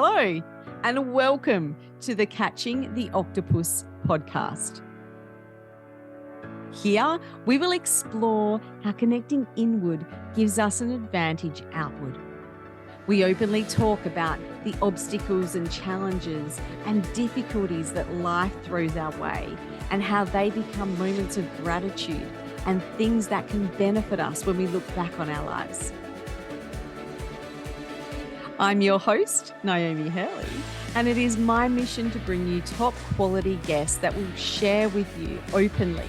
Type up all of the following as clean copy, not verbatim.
Hello, and welcome to the Catching the Octopus podcast. Here, we will explore how connecting inward gives us an advantage outward. We openly talk about the obstacles and challenges and difficulties that life throws our way and how they become moments of gratitude and things that can benefit us when we look back on our lives. I'm your host, Niomi Hurley, and it is my mission to bring you top quality guests that will share with you openly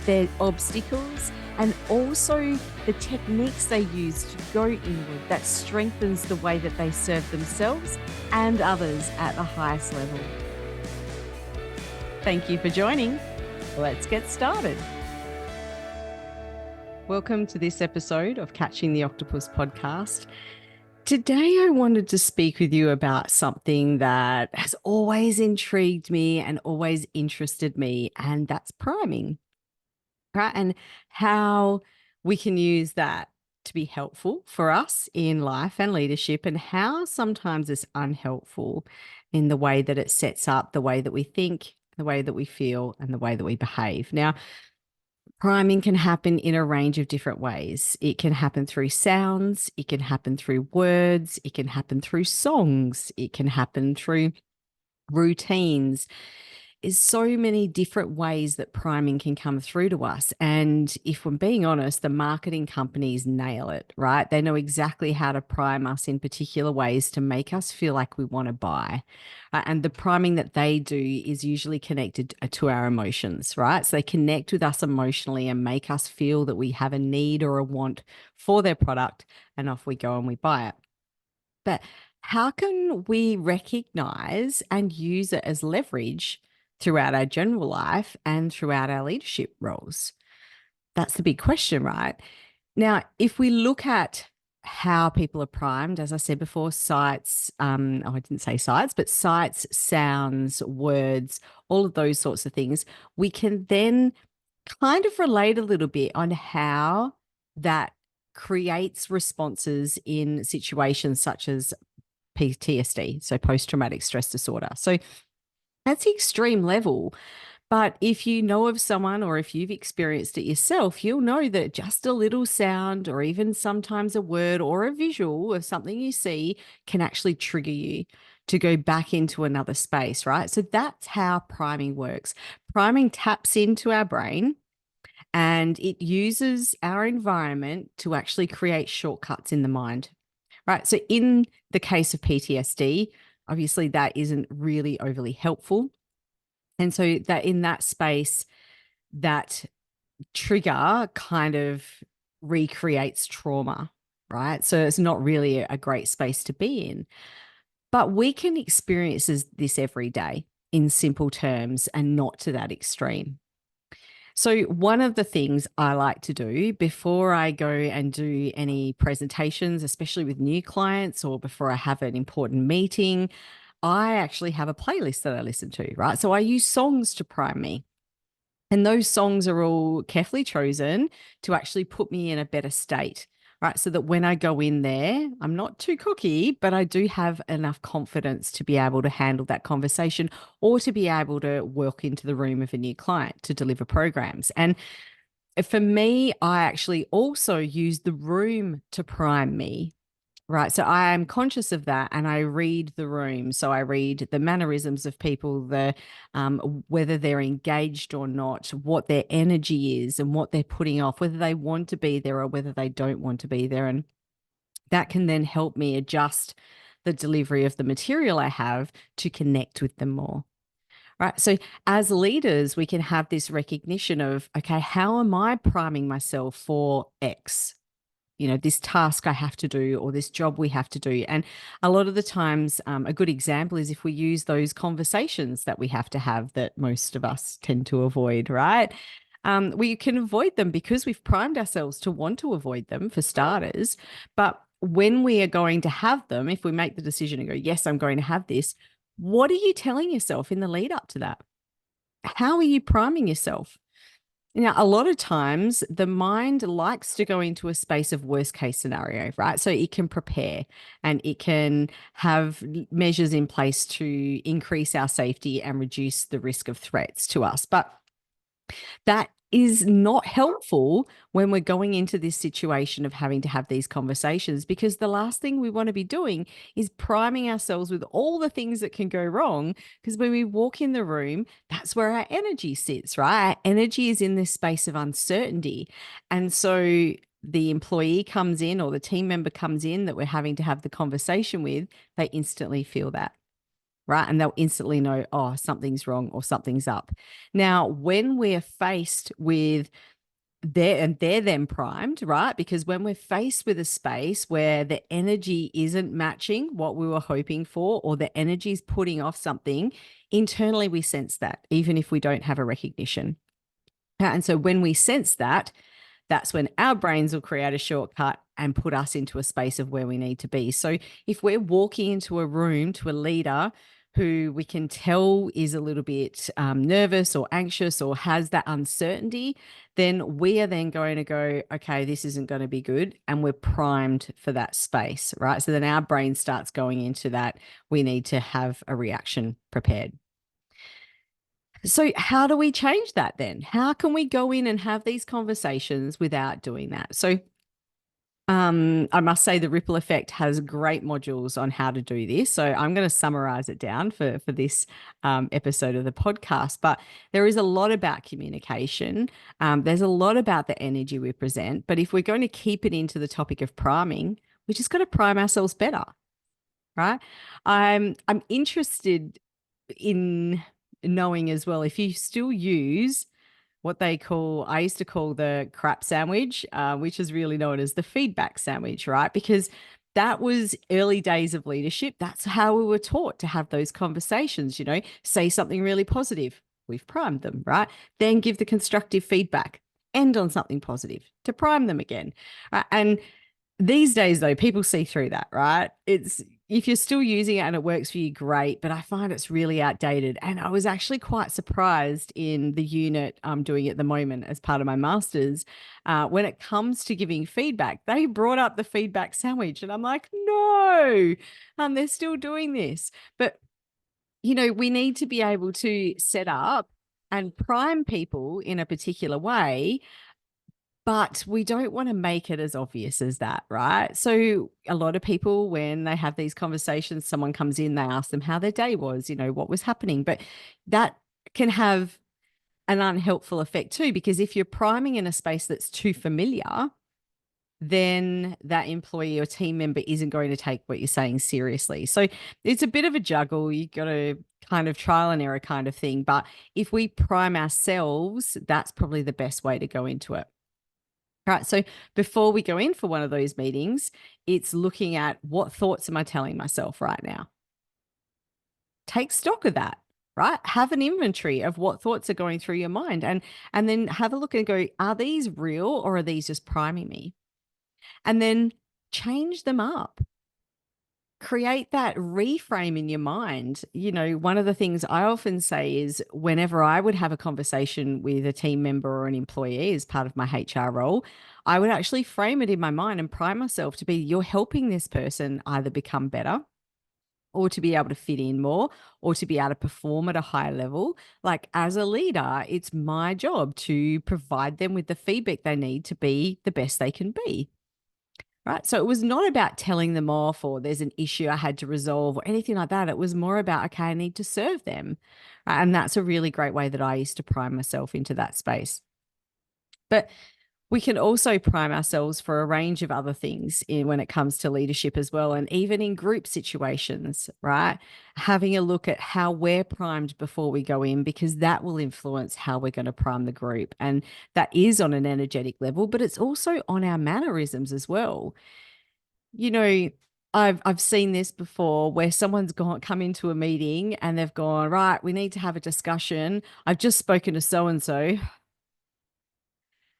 their obstacles and also the techniques they use to go inward that strengthens the way that they serve themselves and others at the highest level. Thank you for joining. Let's get started. Welcome to this episode of Catching the Octopus podcast. Today, I wanted to speak with you about something that has always intrigued me and always interested me, and that's priming, right? And how we can use that to be helpful for us in life and leadership, and how sometimes it's unhelpful in the way that it sets up the way that we think, the way that we feel, and the way that we behave. Now, priming can happen in a range of different ways. It can happen through sounds, it can happen through words, it can happen through songs, it can happen through routines. There's so many different ways that priming can come through to us. And if I'm being honest, the marketing companies nail it, right? They know exactly how to prime us in particular ways to make us feel like we want to buy. And the priming that they do is usually connected to our emotions, right? So they connect with us emotionally and make us feel that we have a need or a want for their product, and off we go and we buy it. But how can we recognize and use it as leverage throughout our general life and throughout our leadership roles? That's the big question, right? Now, if we look at how people are primed, as I said before, sights, I didn't say sights, but sights, sounds, words, all of those sorts of things, we can then kind of relate a little bit on how that creates responses in situations such as PTSD, so post-traumatic stress disorder. So that's the extreme level. But if you know of someone, or if you've experienced it yourself, you'll know that just a little sound, or even sometimes a word or a visual of something you see, can actually trigger you to go back into another space, right? So that's how priming works. Priming taps into our brain and it uses our environment to actually create shortcuts in the mind, right? So in the case of PTSD, obviously that isn't really overly helpful. And so that in that space, that trigger kind of recreates trauma, right? So it's not really a great space to be in. But we can experience this every day in simple terms and not to that extreme. So one of the things I like to do before I go and do any presentations, especially with new clients, or before I have an important meeting, I actually have a playlist that I listen to, right? So I use songs to prime me. And those songs are all carefully chosen to actually put me in a better state, right? So that when I go in there, I'm not too cocky, but I do have enough confidence to be able to handle that conversation, or to be able to walk into the room of a new client to deliver programs. And for me, I actually also use the room to prime me. Right. So I am conscious of that, and I read the room. So I read the mannerisms of people, whether they're engaged or not, what their energy is and what they're putting off, whether they want to be there or whether they don't want to be there. And that can then help me adjust the delivery of the material I have to connect with them more. Right. So as leaders, we can have this recognition of, okay, how am I priming myself for X? This task I have to do, or this job we have to do. And a lot of the times, a good example is if we use those conversations that we have to have that most of us tend to avoid, right? We can avoid them because we've primed ourselves to want to avoid them, for starters. But when we are going to have them, if we make the decision and go, yes, I'm going to have this, what are you telling yourself in the lead up to that? How are you priming yourself? Now, a lot of times the mind likes to go into a space of worst case scenario, right? So it can prepare and it can have measures in place to increase our safety and reduce the risk of threats to us. But that is not helpful when we're going into this situation of having to have these conversations, because the last thing we want to be doing is priming ourselves with all the things that can go wrong. Because when we walk in the room, that's where our energy sits, right? Our energy is in this space of uncertainty. And so the employee comes in or the team member comes in that we're having to have the conversation with, they instantly feel that, right? And they'll instantly know, oh, something's wrong or something's up. Now, when we're faced with they're then primed, right? Because when we're faced with a space where the energy isn't matching what we were hoping for, or the energy is putting off something, internally we sense that, even if we don't have a recognition. And so when we sense that, that's when our brains will create a shortcut and put us into a space of where we need to be. So if we're walking into a room to a leader who we can tell is a little bit nervous or anxious or has that uncertainty, then we are then going to go, okay, this isn't going to be good. And we're primed for that space, right? So then our brain starts going into that. We need to have a reaction prepared. So, how do we change that then? How can we go in and have these conversations without doing that? So, I must say the ripple effect has great modules on how to do this. So I'm going to summarize it down for this episode of the podcast. But there is a lot about communication. There's a lot about the energy we present. But if we're going to keep it into the topic of priming, we just got to prime ourselves better, right? I'm interested in knowing as well if you still use what they call, I used to call the crap sandwich, which is really known as the feedback sandwich, right? Because that was early days of leadership. That's how we were taught to have those conversations, say something really positive. We've primed them, right? Then give the constructive feedback, end on something positive to prime them again. Right? And these days, though, people see through that, right? It's if you're still using it and it works for you, great. But I find it's really outdated. And I was actually quite surprised in the unit I'm doing at the moment as part of my master's. When it comes to giving feedback, they brought up the feedback sandwich. And I'm like, no, they're still doing this. But, we need to be able to set up and prime people in a particular way, but we don't want to make it as obvious as that, right? So a lot of people, when they have these conversations, someone comes in, they ask them how their day was, what was happening. But that can have an unhelpful effect too, because if you're priming in a space that's too familiar, then that employee or team member isn't going to take what you're saying seriously. So it's a bit of a juggle. You got to kind of trial and error kind of thing. But if we prime ourselves, that's probably the best way to go into it. All right. So before we go in for one of those meetings, it's looking at what thoughts am I telling myself right now? Take stock of that, right? Have an inventory of what thoughts are going through your mind, and then have a look and go, are these real or are these just priming me? And then change them up. Create that reframe in your mind. One of the things I often say is whenever I would have a conversation with a team member or an employee as part of my HR role, I would actually frame it in my mind and prime myself to be, you're helping this person either become better or to be able to fit in more or to be able to perform at a higher level. Like as a leader, it's my job to provide them with the feedback they need to be the best they can be. Right. So it was not about telling them off or there's an issue I had to resolve or anything like that. It was more about, okay, I need to serve them. Right? And that's a really great way that I used to prime myself into that space. But we can also prime ourselves for a range of other things when it comes to leadership as well. And even in group situations, right? Having a look at how we're primed before we go in, because that will influence how we're going to prime the group. And that is on an energetic level, but it's also on our mannerisms as well. I've seen this before where someone's come into a meeting and they've gone, right, we need to have a discussion. I've just spoken to so and so,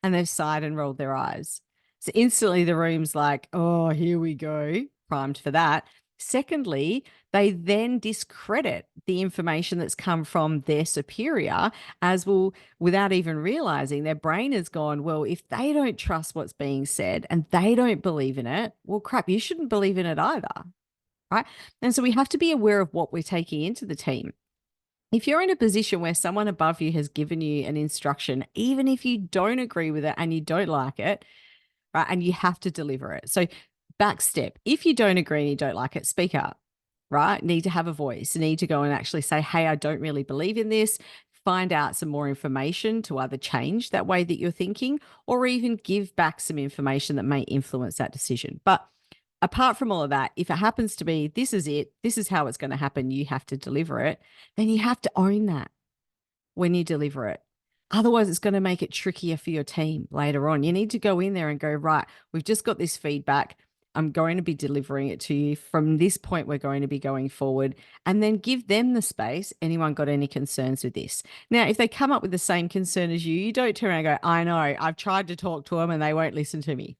and they've sighed and rolled their eyes. So instantly the room's like, oh, here we go, primed for that. Secondly, they then discredit the information that's come from their superior, as will, without even realizing, their brain has gone, well, if they don't trust what's being said and they don't believe in it, well, crap, you shouldn't believe in it either. Right. And so we have to be aware of what we're taking into the team. If you're in a position where someone above you has given you an instruction, even if you don't agree with it and you don't like it, right, and you have to deliver it. So, back step, if you don't agree and you don't like it, speak up, right? Need to have a voice, need to go and actually say, hey, I don't really believe in this. Find out some more information to either change that way that you're thinking or even give back some information that may influence that decision. But apart from all of that, if it happens to be this is it, this is how it's going to happen, you have to deliver it, then you have to own that when you deliver it. Otherwise, it's going to make it trickier for your team later on. You need to go in there and go, right, we've just got this feedback. I'm going to be delivering it to you. From this point, we're going to be going forward, and then give them the space. Anyone got any concerns with this? Now, if they come up with the same concern as you don't turn around and go, I know, I've tried to talk to them and they won't listen to me.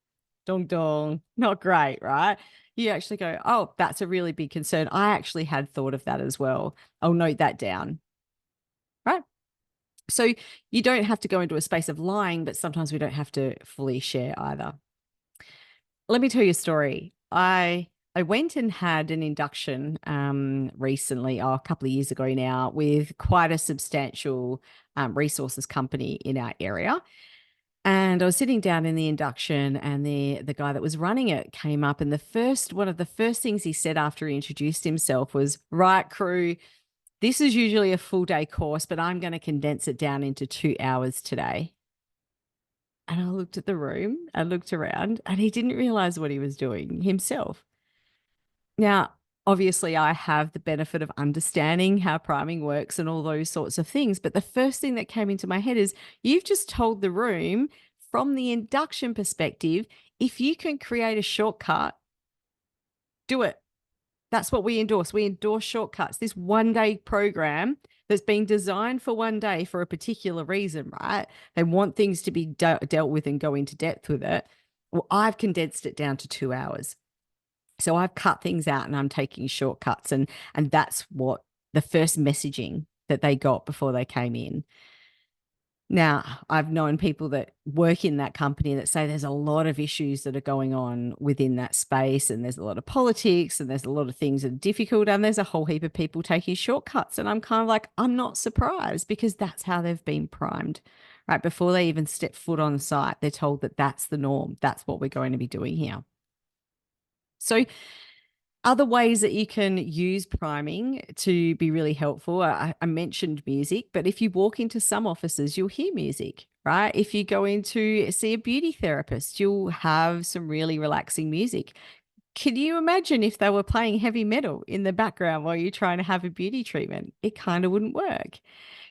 Dong dong, not great, right? You actually go, oh, that's a really big concern. I actually had thought of that as well. I'll note that down, right? So you don't have to go into a space of lying, but sometimes we don't have to fully share either. Let me tell you a story. I went and had an induction recently, a couple of years ago now, with quite a substantial resources company in our area. And I was sitting down in the induction, and the guy that was running it came up, and one of the first things he said after he introduced himself was, "Right, crew, this is usually a full day course, but I'm going to condense it down into 2 hours today." And I looked at the room, I looked around, and he didn't realize what he was doing himself. Now, obviously, I have the benefit of understanding how priming works and all those sorts of things. But the first thing that came into my head is, you've just told the room from the induction perspective, if you can create a shortcut, do it. That's what we endorse. We endorse shortcuts. This 1 day program that's been designed for 1 day for a particular reason, right? They want things to be dealt with and go into depth with it. Well, I've condensed it down to 2 hours. So I've cut things out and I'm taking shortcuts. And that's what the first messaging that they got before they came in. Now, I've known people that work in that company that say there's a lot of issues that are going on within that space, and there's a lot of politics, and there's a lot of things that are difficult, and there's a whole heap of people taking shortcuts. And I'm kind of like, I'm not surprised, because that's how they've been primed, right? Before they even step foot on site, they're told that that's the norm. That's what we're going to be doing here. So other ways that you can use priming to be really helpful, I mentioned music, but if you walk into some offices, you'll hear music, right? If you go in to see a beauty therapist, you'll have some really relaxing music. Can you imagine if they were playing heavy metal in the background while you're trying to have a beauty treatment? It kind of wouldn't work.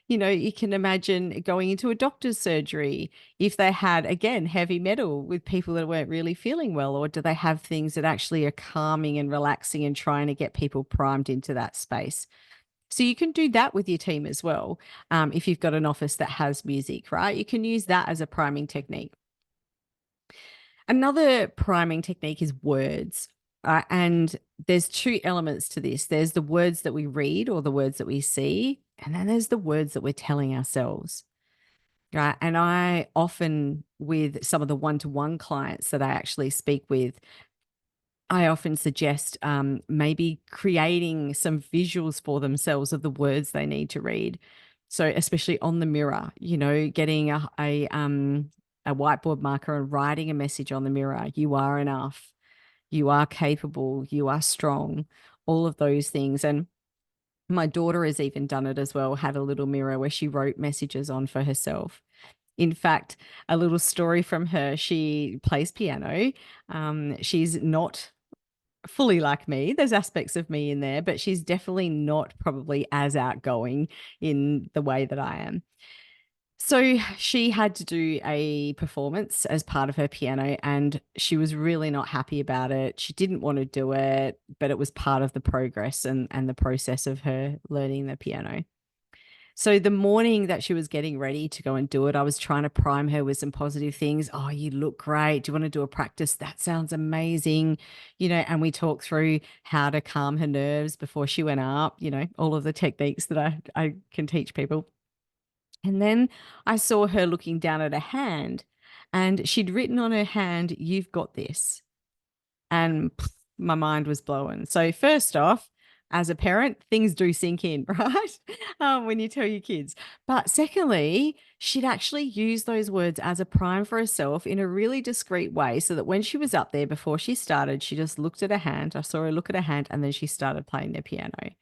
You can imagine going into a doctor's surgery if they had, again, heavy metal with people that weren't really feeling well, or do they have things that actually are calming and relaxing and trying to get people primed into that space? So you can do that with your team as well. If you've got an office that has music, right? You can use that as a priming technique. Another priming technique is words. And there's two elements to this. There's the words that we read or the words that we see, and then there's the words that we're telling ourselves. Right. And I often, with some of the one-to-one clients that I actually speak with, I often suggest maybe creating some visuals for themselves of the words they need to read. So especially on the mirror, getting a whiteboard marker and writing a message on the mirror. You are enough. You are capable. You are strong. All of those things. And my daughter has even done it as well, had a little mirror where she wrote messages on for herself. In fact, a little story from her, she plays piano. She's not fully like me. There's aspects of me in there, but she's definitely not probably as outgoing in the way that I am. So she had to do a performance as part of her piano, and she was really not happy about it. She didn't want to do it, but it was part of the progress and the process of her learning the piano. So the morning that she was getting ready to go and do it, I was trying to prime her with some positive things. Oh, you look great. Do you want to do a practice? That sounds amazing. And we talked through how to calm her nerves before she went up, all of the techniques that I can teach people. And then I saw her looking down at her hand, and she'd written on her hand, "You've got this." And my mind was blown. So first off, as a parent, things do sink in, right? When you tell your kids. But secondly, she'd actually used those words as a prime for herself in a really discreet way, so that when she was up there before she started, she just looked at her hand. I saw her look at her hand, and then she started playing the piano.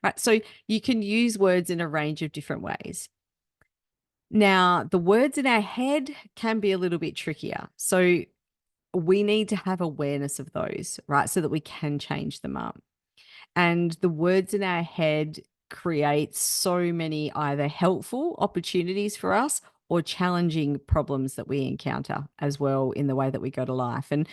Right. So you can use words in a range of different ways. Now, the words in our head can be a little bit trickier. So we need to have awareness of those, right? So that we can change them up. And the words in our head create so many either helpful opportunities for us or challenging problems that we encounter as well in the way that we go to life. And,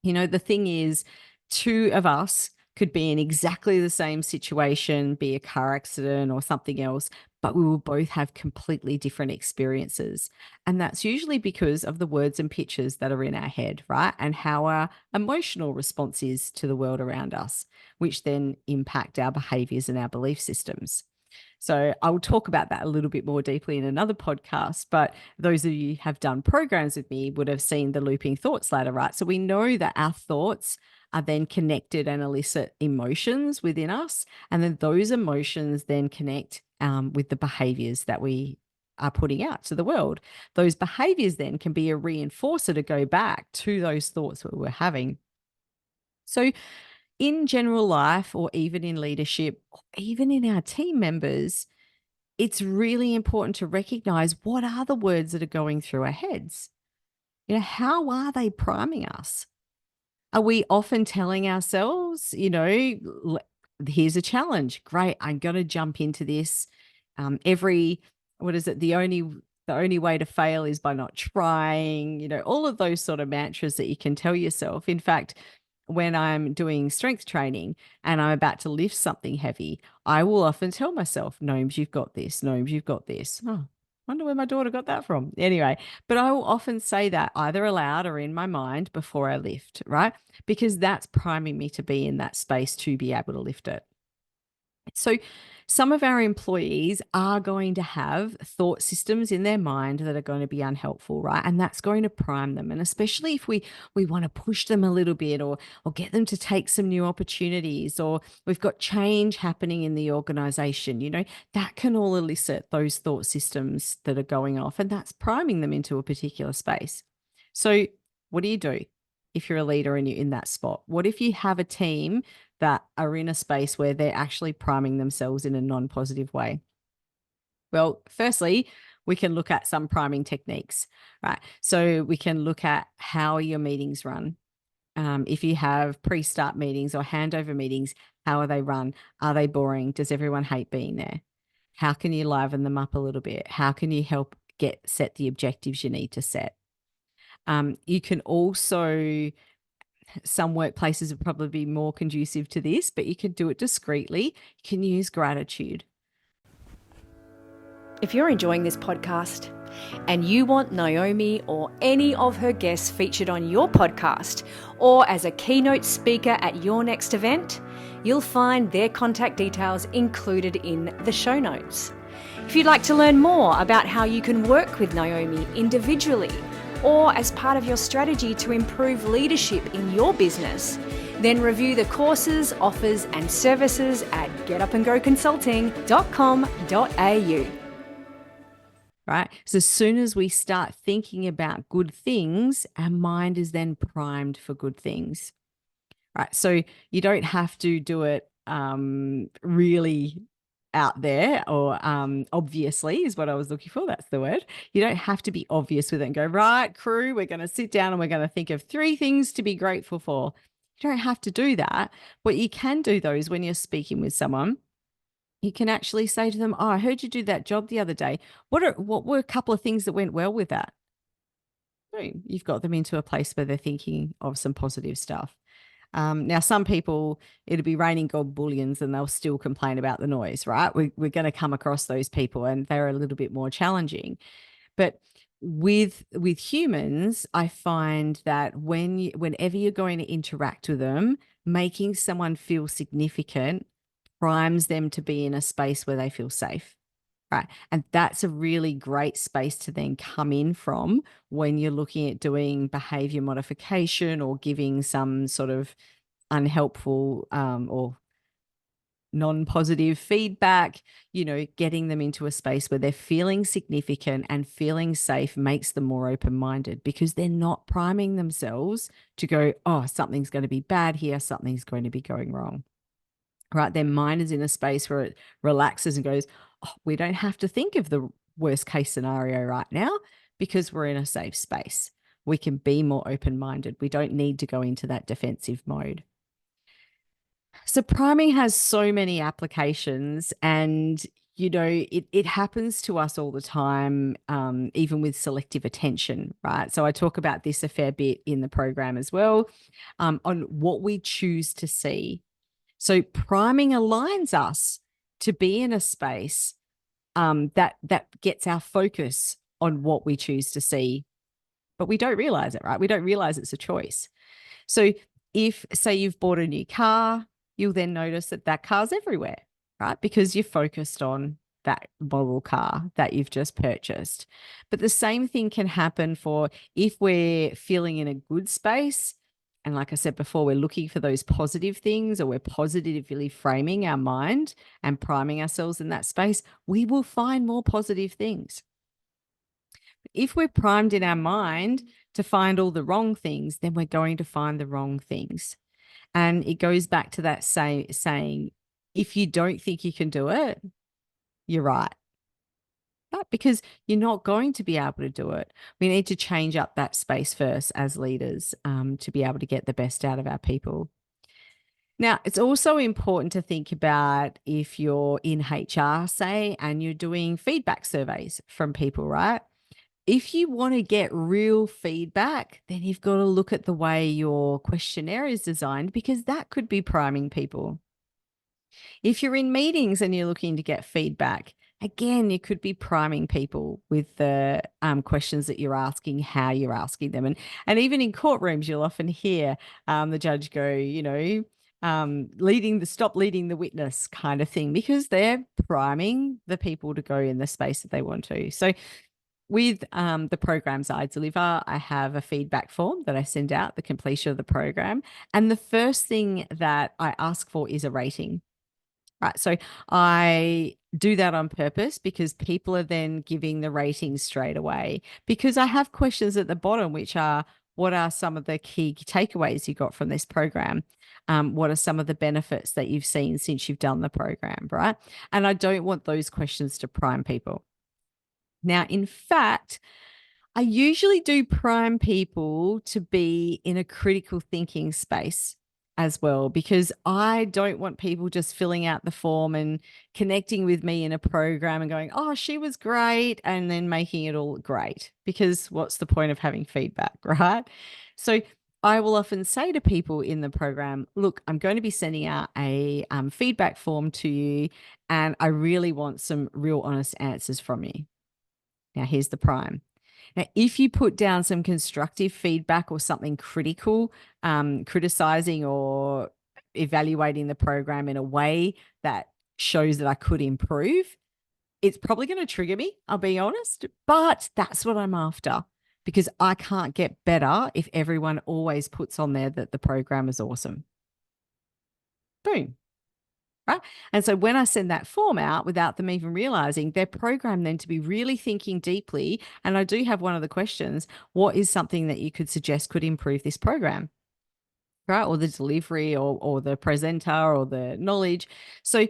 the thing is, two of us could be in exactly the same situation, be a car accident or something else, but we will both have completely different experiences. And that's usually because of the words and pictures that are in our head, right? And how our emotional response is to the world around us, which then impact our behaviors and our belief systems. So I will talk about that a little bit more deeply in another podcast. But those of you who have done programs with me would have seen the looping thoughts ladder, right? So we know that our thoughts are then connected and elicit emotions within us. And then those emotions then connect with the behaviors that we are putting out to the world. Those behaviors then can be a reinforcer to go back to those thoughts that we're having. So in general life, or even in leadership, or even in our team members, it's really important to recognize what are the words that are going through our heads. How are they priming us? Are we often telling ourselves, here's a challenge. Great, I'm going to jump into this. What is it? The only way to fail is by not trying. All of those sort of mantras that you can tell yourself. In fact, when I'm doing strength training and I'm about to lift something heavy, I will often tell myself, Gnomes, you've got this. Gnomes, you've got this. Oh, wonder where my daughter got that from. Anyway, but I will often say that either aloud or in my mind before I lift, right? Because that's priming me to be in that space to be able to lift it. So some of our employees are going to have thought systems in their mind that are going to be unhelpful, right? And that's going to prime them. And especially if we want to push them a little bit, or get them to take some new opportunities, or we've got change happening in the organization, that can all elicit those thought systems that are going off, and that's priming them into a particular space. So what do you do if you're a leader and you're in that spot? What if you have a team that are in a space where they're actually priming themselves in a non-positive way? Well, firstly, we can look at some priming techniques, right? So we can look at how your meetings run. If you have pre-start meetings or handover meetings, how are they run? Are they boring? Does everyone hate being there? How can you liven them up a little bit? How can you help set the objectives you need to set? You can also, some workplaces would probably be more conducive to this, but you can do it discreetly. You can use gratitude. If you're enjoying this podcast and you want Niomi or any of her guests featured on your podcast or as a keynote speaker at your next event, you'll find their contact details included in the show notes. If you'd like to learn more about how you can work with Niomi individually or as part of your strategy to improve leadership in your business, then review the courses, offers and services at getupandgoconsulting.com.au. Right. So as soon as we start thinking about good things, our mind is then primed for good things. Right. So you don't have to do it really out there, or obviously is what I was looking for. That's the word. You don't have to be obvious with it and go, right, crew, we're going to sit down and we're going to think of 3 things to be grateful for. You don't have to do that. What you can do, though, is when you're speaking with someone, you can actually say to them, oh, I heard you do that job the other day. What were a couple of things that went well with that? Boom, you've got them into a place where they're thinking of some positive stuff. Now, some people, it'll be raining gold bullions and they'll still complain about the noise, right? We're going to come across those people and they're a little bit more challenging. But with humans, I find that whenever you're going to interact with them, making someone feel significant primes them to be in a space where they feel safe. Right. And that's a really great space to then come in from when you're looking at doing behavior modification or giving some sort of unhelpful or non-positive feedback, getting them into a space where they're feeling significant and feeling safe makes them more open-minded because they're not priming themselves to go, oh, something's going to be bad here, something's going to be going wrong. Right? Their mind is in a space where it relaxes and goes, oh, we don't have to think of the worst case scenario right now because we're in a safe space. We can be more open-minded. We don't need to go into that defensive mode. So priming has so many applications and it happens to us all the time, even with selective attention, right? So I talk about this a fair bit in the program as well, on what we choose to see. So priming aligns us to be in a space that gets our focus on what we choose to see, but we don't realize it, right? We don't realize it's a choice. So if, say, you've bought a new car, you'll then notice that car's everywhere, right? Because you're focused on that model car that you've just purchased. But the same thing can happen for if we're feeling in a good space. And like I said before, we're looking for those positive things or we're positively framing our mind and priming ourselves in that space, we will find more positive things. If we're primed in our mind to find all the wrong things, then we're going to find the wrong things. And it goes back to that saying, if you don't think you can do it, you're right. But because you're not going to be able to do it, we need to change up that space first as leaders, to be able to get the best out of our people. Now, it's also important to think about if you're in HR, say, and you're doing feedback surveys from people, right? If you want to get real feedback, then you've got to look at the way your questionnaire is designed because that could be priming people. If you're in meetings and you're looking to get feedback, again, you could be priming people with the questions that you're asking, how you're asking them. And even in courtrooms, you'll often hear the judge go, stop leading the witness kind of thing, because they're priming the people to go in the space that they want to. So with the programs I deliver, I have a feedback form that I send out, the completion of the program. And the first thing that I ask for is a rating. Right. So I do that on purpose because people are then giving the ratings straight away, because I have questions at the bottom, which are, what are some of the key takeaways you got from this program? What are some of the benefits that you've seen since you've done the program, right? And I don't want those questions to prime people. Now, in fact, I usually do prime people to be in a critical thinking space as well, because I don't want people just filling out the form and connecting with me in a program and going, oh, she was great, and then making it all great, because what's the point of having feedback, right? So I will often say to people in the program, look, I'm going to be sending out a feedback form to you, and I really want some real honest answers from you. Now, here's the prime. Now, if you put down some constructive feedback or something critical, criticizing or evaluating the program in a way that shows that I could improve, it's probably going to trigger me, I'll be honest, but that's what I'm after, because I can't get better if everyone always puts on there that the program is awesome. Boom. Right. And so when I send that form out without them even realizing, they're programmed then to be really thinking deeply. And I do have one of the questions: what is something that you could suggest could improve this program? Right. Or the delivery, or the presenter, or the knowledge. So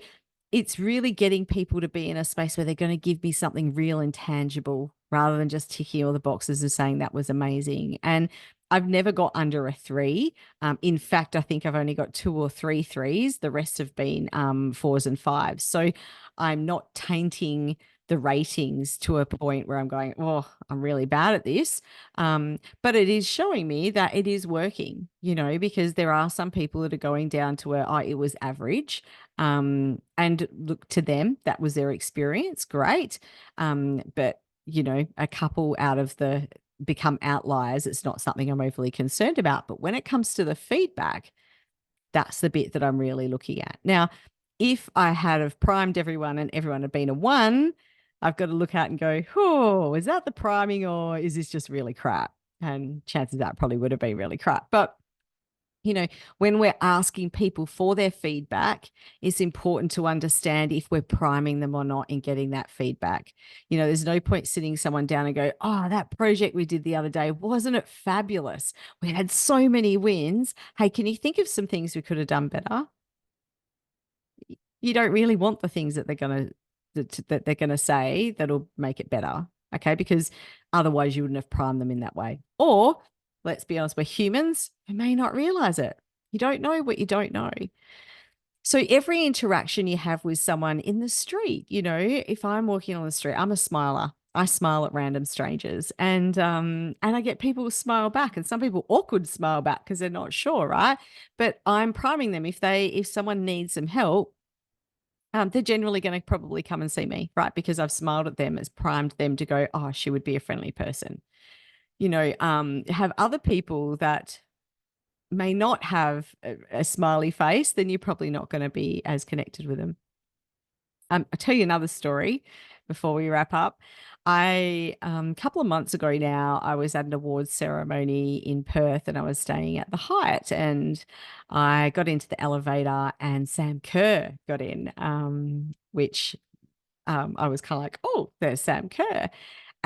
it's really getting people to be in a space where they're going to give me something real and tangible, rather than just ticking all the boxes and saying that was amazing. And I've never got under a 3. In fact, I think I've only got 2 or 3 threes. The rest have been 4s and 5s. So I'm not tainting the ratings to a point where I'm going, oh, I'm really bad at this. But it is showing me that it is working, because there are some people that are going down to where, it was average. And look, to them, that was their experience. Great. But, a couple out of the become outliers. It's not something I'm overly concerned about. But when it comes to the feedback, that's the bit that I'm really looking at. Now, if I had have primed everyone and everyone had been a 1, I've got to look at and go, oh, is that the priming or is this just really crap? And chances are it probably would have been really crap. But when we're asking people for their feedback, it's important to understand if we're priming them or not in getting that feedback. There's no point sitting someone down and go, oh, that project we did the other day, wasn't it fabulous? We had so many wins. Hey, can you think of some things we could have done better? You don't really want the things that they're going to say that'll make it better. Okay. Because otherwise you wouldn't have primed them in that way. Or let's be honest, we're humans who may not realize it. You don't know what you don't know. So every interaction you have with someone in the street, if I'm walking on the street, I'm a smiler. I smile at random strangers, and I get people to smile back, and some people awkward smile back because they're not sure, right? But I'm priming them if someone needs some help, they're generally going to probably come and see me, right? Because I've smiled at them, it's primed them to go, oh, she would be a friendly person. Have other people that may not have a smiley face, then you're probably not going to be as connected with them. I'll tell you another story before we wrap up. A couple of months ago now, I was at an awards ceremony in Perth and I was staying at the Hyatt, and I got into the elevator and Sam Kerr got in, which I was kind of like, oh, there's Sam Kerr.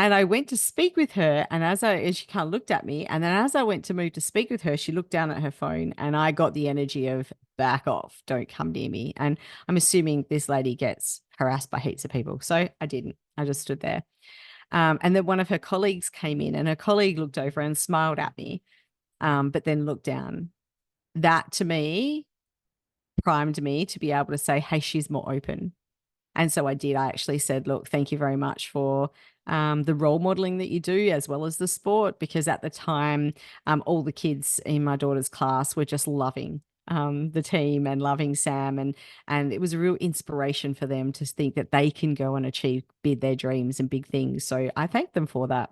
And I went to speak with her, and she kind of looked at me, and then as I went to move to speak with her, she looked down at her phone, and I got the energy of back off, don't come near me. And I'm assuming this lady gets harassed by heaps of people, so I didn't. I just stood there. And then one of her colleagues came in, and her colleague looked over and smiled at me, but then looked down. That to me primed me to be able to say, hey, she's more open. And so I did. I actually said, look, thank you very much for the role modeling that you do as well as the sport, because at the time, all the kids in my daughter's class were just loving the team and loving Sam. And it was a real inspiration for them to think that they can go and achieve their dreams and big things. So I thank them for that.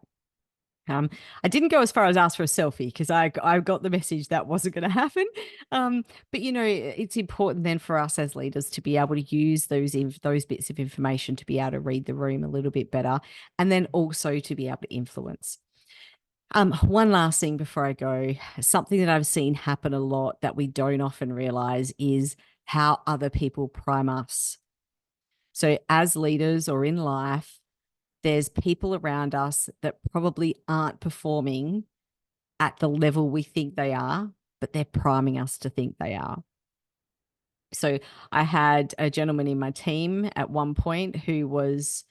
I didn't go as far as ask for a selfie because I got the message that wasn't going to happen. But it's important then for us as leaders to be able to use those bits of information to be able to read the room a little bit better, and then also to be able to influence. One last thing before I go, something that I've seen happen a lot that we don't often realize is how other people prime us. So as leaders or in life, there's people around us that probably aren't performing at the level we think they are, but they're priming us to think they are. So I had a gentleman in my team at one point who was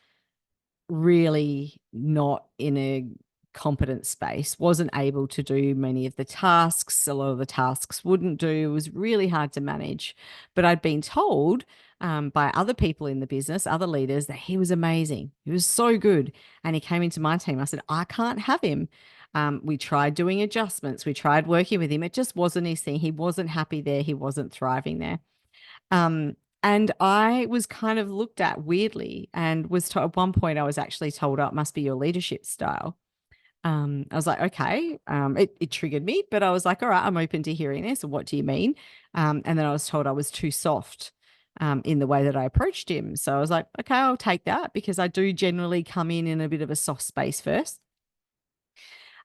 really not in a competent space, wasn't able to do many of the tasks. A lot of the tasks wouldn't do. It was really hard to manage. But I'd been told by other people in the business, other leaders, that he was amazing. He was so good. And he came into my team. I said, I can't have him. We tried doing adjustments. We tried working with him. It just wasn't his thing. He wasn't happy there. He wasn't thriving there. And I was kind of looked at weirdly, and at one point I was actually told, oh, it must be your leadership style. I was like, okay, it triggered me, but I was like, all right, I'm open to hearing this. What do you mean? And then I was told I was too soft in the way that I approached him. So I was like, okay, I'll take that, because I do generally come in a bit of a soft space first.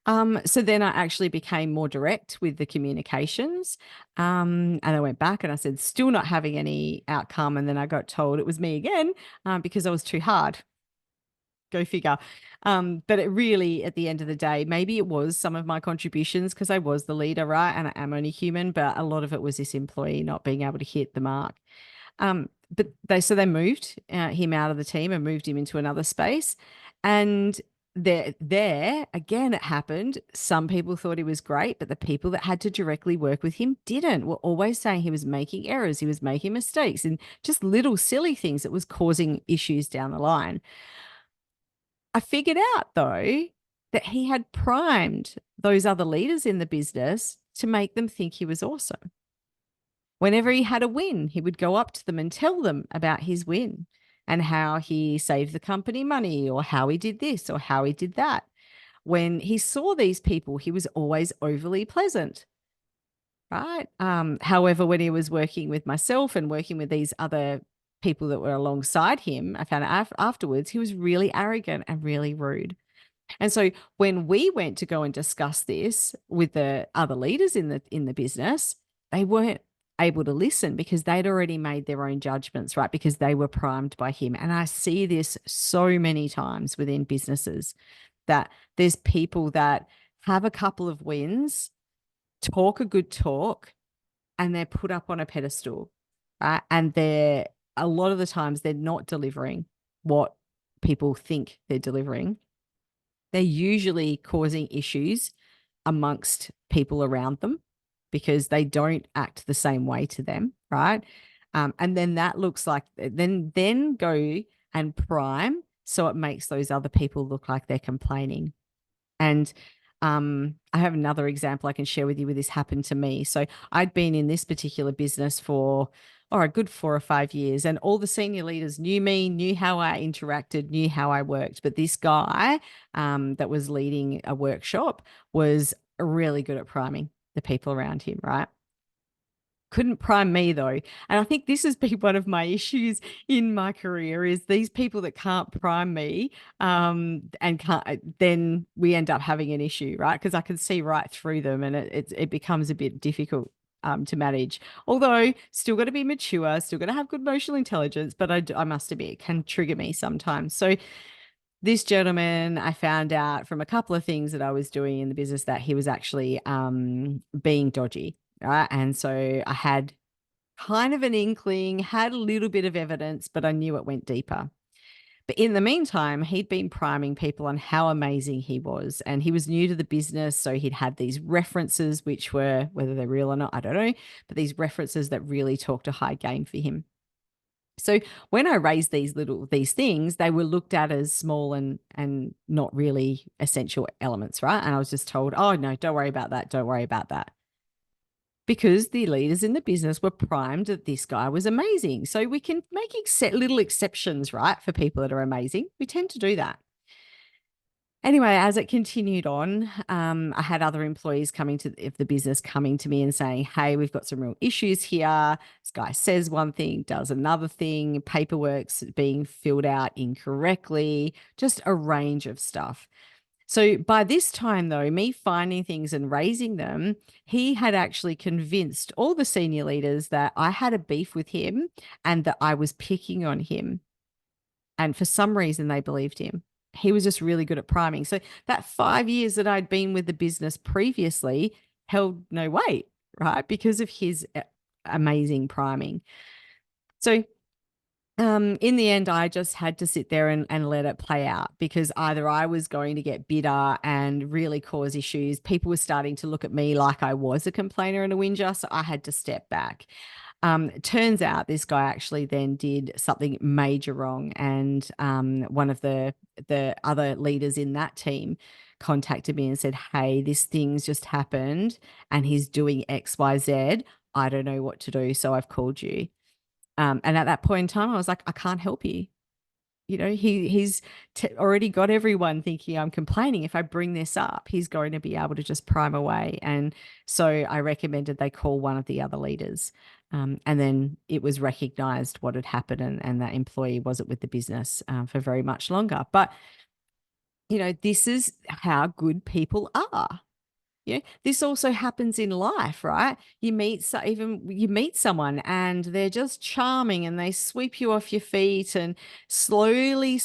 So then I actually became more direct with the communications. And I went back and I said, still not having any outcome. And then I got told it was me again, because I was too hard. Go figure. But it really, at the end of the day, maybe it was some of my contributions because I was the leader, right? And I am only human, but a lot of it was this employee not being able to hit the mark. But they moved him out of the team and moved him into another space. And there again, it happened. Some people thought he was great, but the people that had to directly work with him didn't. Were always saying he was making errors, he was making mistakes, and just little silly things that was causing issues down the line. I figured out though that he had primed those other leaders in the business to make them think he was awesome. Whenever he had a win, he would go up to them and tell them about his win and how he saved the company money or how he did this or how he did that. When he saw these people, he was always overly pleasant, right? However, when he was working with myself and working with these other people that were alongside him, I found out afterwards he was really arrogant and really rude. And so when we went to go and discuss this with the other leaders in the business, they weren't able to listen because they'd already made their own judgments, right? Because they were primed by him. And I see this so many times within businesses that there's people that have a couple of wins, talk a good talk, and they're put up on a pedestal, right? And they're a lot of the times they're not delivering what people think they're delivering. They're usually causing issues amongst people around them because they don't act the same way to them, right? And then that looks like then go and prime so it makes those other people look like they're complaining. And I have another example I can share with you where this happened to me. So I'd been in this particular business for a good 4 or 5 years, and all the senior leaders knew me, knew how I interacted, knew how I worked. But this guy that was leading a workshop was really good at priming the people around him, right? Couldn't prime me though. And I think this has been one of my issues in my career is these people that can't prime me and can't, then we end up having an issue, right? Because I can see right through them and it becomes a bit difficult to manage. Although still got to be mature, still got to have good emotional intelligence, but I must admit it can trigger me sometimes. So this gentleman, I found out from a couple of things that I was doing in the business that he was actually being dodgy, right? And so I had kind of an inkling, had a little bit of evidence, but I knew it went deeper. But in the meantime, he'd been priming people on how amazing he was. And he was new to the business. So he'd had these references, which were, whether they're real or not, I don't know, but these references that really talked a high game for him. So when I raised these things, they were looked at as small and not really essential elements, right? And I was just told, oh no, don't worry about that. Don't worry about that. Because the leaders in the business were primed that this guy was amazing. So we can make little exceptions, right, for people that are amazing. We tend to do that. Anyway, as it continued on, I had other employees of the business coming to me and saying, hey, we've got some real issues here. This guy says one thing, does another thing, paperwork's being filled out incorrectly, just a range of stuff. So by this time, though, me finding things and raising them, he had actually convinced all the senior leaders that I had a beef with him and that I was picking on him. And for some reason, they believed him. He was just really good at priming. So that 5 years that I'd been with the business previously held no weight, right? Because of his amazing priming. So in the end, I just had to sit there and let it play out because either I was going to get bitter and really cause issues. People were starting to look at me like I was a complainer and a whinger, so I had to step back. It turns out this guy actually then did something major wrong, and one of the other leaders in that team contacted me and said, "Hey, this thing's just happened, and he's doing X, Y, Z. I don't know what to do, so I've called you." And at that point in time, I was like, I can't help you. You know, he's already got everyone thinking I'm complaining. If I bring this up, he's going to be able to just prime away. And so I recommended they call one of the other leaders. And then it was recognized what had happened, and that employee wasn't with the business for very much longer. But, you know, this is how good people are. Yeah, this also happens in life, right? You meet someone and they're just charming and they sweep you off your feet and slowly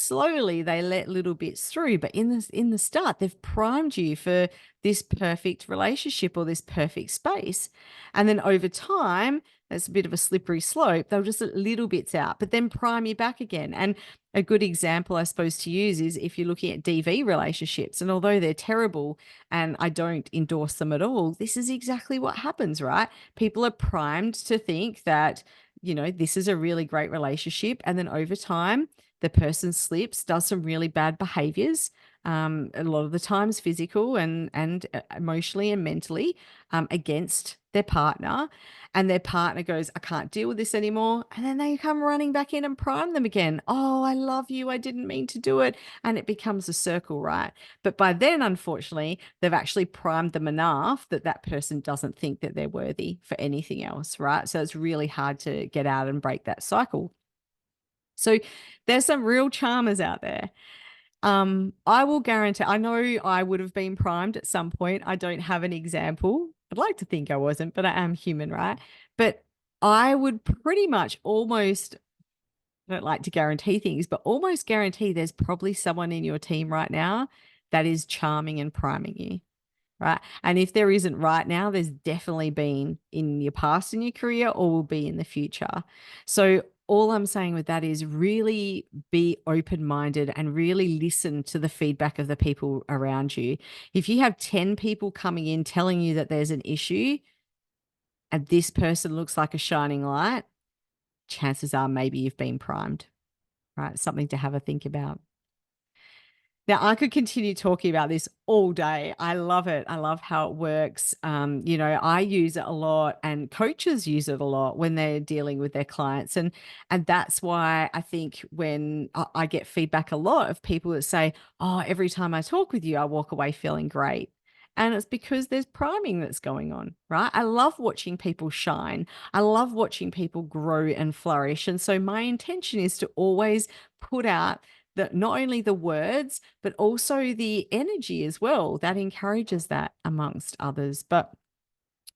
they let little bits through. But in the start, they've primed you for this perfect relationship or this perfect space. And then over time, that's a bit of a slippery slope. They'll just let little bits out, but then prime you back again. And a good example, I suppose, to use is if you're looking at DV relationships, and although they're terrible and I don't endorse them at all, this is exactly what happens, right? People are primed to think that, this is a really great relationship. And then over time, the person slips, does some really bad behaviors, a lot of the times physical and emotionally and mentally, against their partner. And their partner goes, I can't deal with this anymore. And then they come running back in and prime them again. Oh, I love you. I didn't mean to do it. And it becomes a circle, right? But by then, unfortunately, they've actually primed them enough that that person doesn't think that they're worthy for anything else, right? So it's really hard to get out and break that cycle. So there's some real charmers out there. I will guarantee, I know I would have been primed at some point. I don't have an example. I'd like to think I wasn't, but I am human, right? But I would pretty much almost, I don't like to guarantee things, but almost guarantee there's probably someone in your team right now that is charming and priming you. Right. And if there isn't right now, there's definitely been in your past in your career or will be in the future. So all I'm saying with that is really be open-minded and really listen to the feedback of the people around you. If you have 10 people coming in telling you that there's an issue and this person looks like a shining light, chances are maybe you've been primed, right? Something to have a think about. Now, I could continue talking about this all day. I love it. I love how it works. I use it a lot and coaches use it a lot when they're dealing with their clients. And that's why I think when I get feedback a lot of people that say, oh, every time I talk with you, I walk away feeling great. And it's because there's priming that's going on, right? I love watching people shine. I love watching people grow and flourish. And so my intention is to always put out not only the words, but also the energy as well that encourages that amongst others. But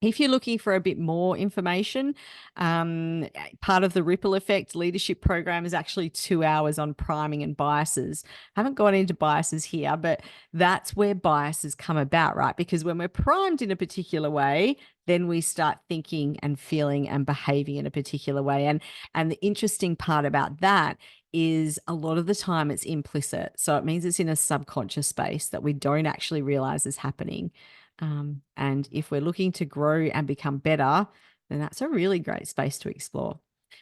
if you're looking for a bit more information, part of the Ripple Effect leadership program is actually 2 hours on priming and biases. I haven't gone into biases here, but that's where biases come about, right? Because when we're primed in a particular way, then we start thinking and feeling and behaving in a particular way. And the interesting part about that is a lot of the time it's implicit. So it means it's in a subconscious space that we don't actually realize is happening. And if we're looking to grow and become better, then that's a really great space to explore.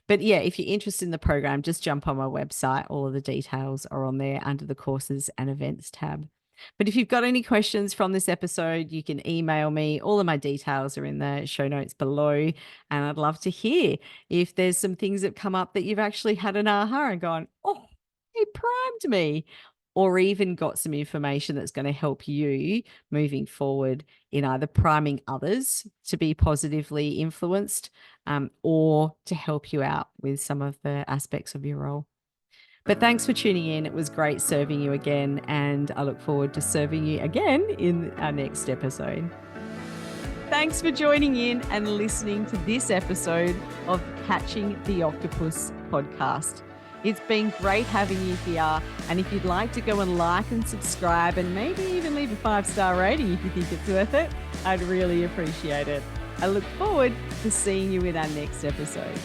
But yeah, if you're interested in the program, just jump on my website. All of the details are on there under the courses and events tab. But if you've got any questions from this episode, you can email me. All of my details are in the show notes below. And I'd love to hear if there's some things that come up that you've actually had an aha and gone, oh, he primed me, or even got some information that's going to help you moving forward in either priming others to be positively influenced, or to help you out with some of the aspects of your role. But thanks for tuning in. It was great serving you again, and I look forward to serving you again in our next episode. Thanks for joining in and listening to this episode of Catching the Octopus podcast. It's been great having you here. And if you'd like to go and like and subscribe and maybe even leave a 5-star rating if you think it's worth it, I'd really appreciate it. I look forward to seeing you in our next episode.